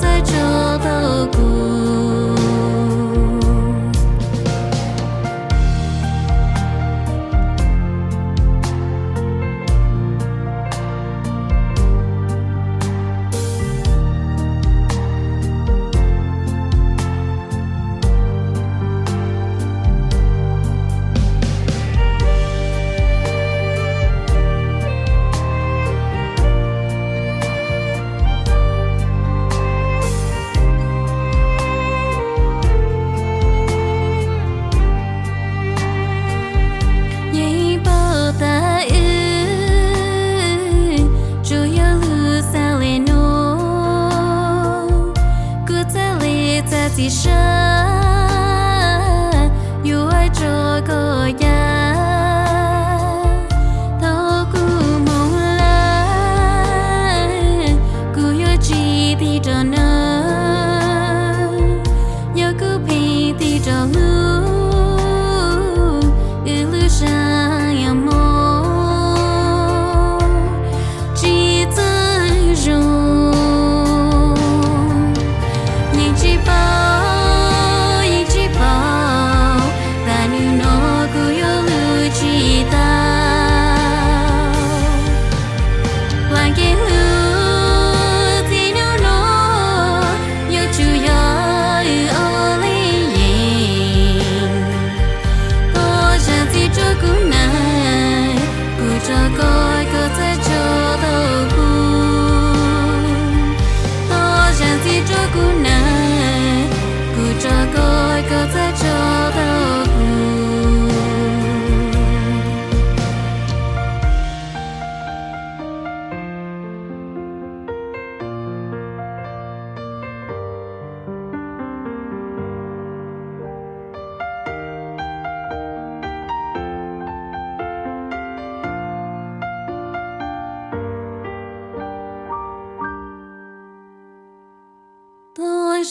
在这头骨。chỉ xa yêu ai cho có ya thâu cu mong la cu yêu chỉ thì cho nó yêu cu phi thì cho lu lu sang ya mo chỉ tự dùng nhìn chỉ bao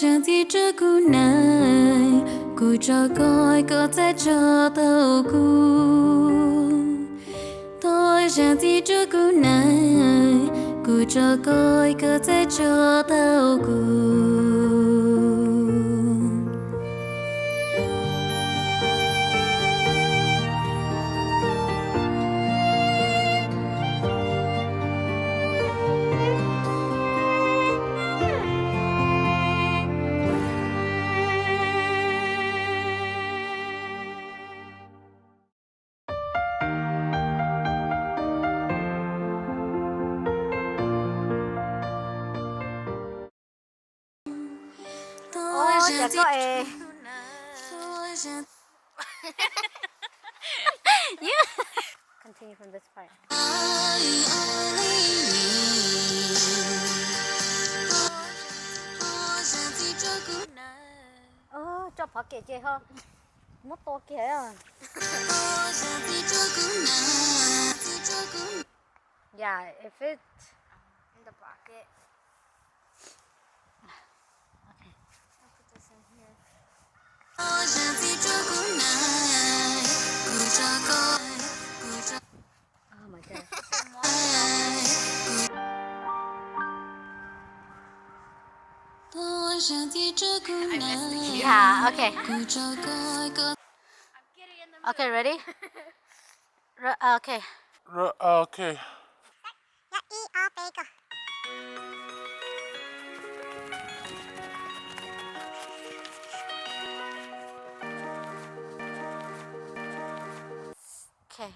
chẳng thì cho cô này cô cho coi có thể cho tao cô tôi chẳng thì cho cô này cô cho coi có thể cho tao cô Dạ có ê. Yeah. Continue from this part. Cho phật kìa chị hơn. Mất to kìa à. Yeah, if it in the pocket. Oh my god. Yeah, okay. Okay, ready? Okay. Okay. Okay.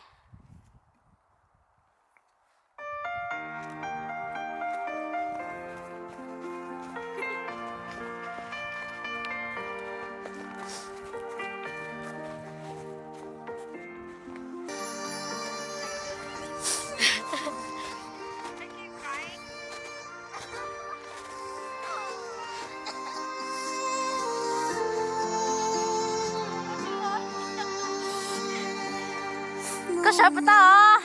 Có sợ bata à?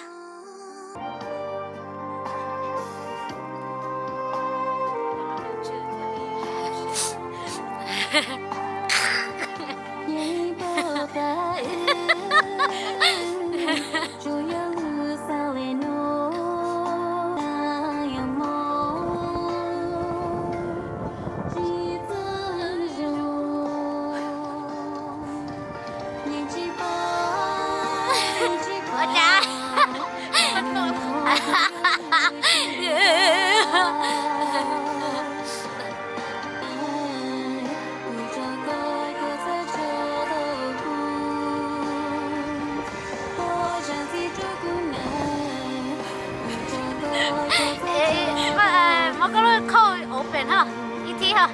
open ha. Iti ha.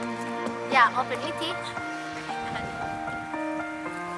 Yeah, open iti.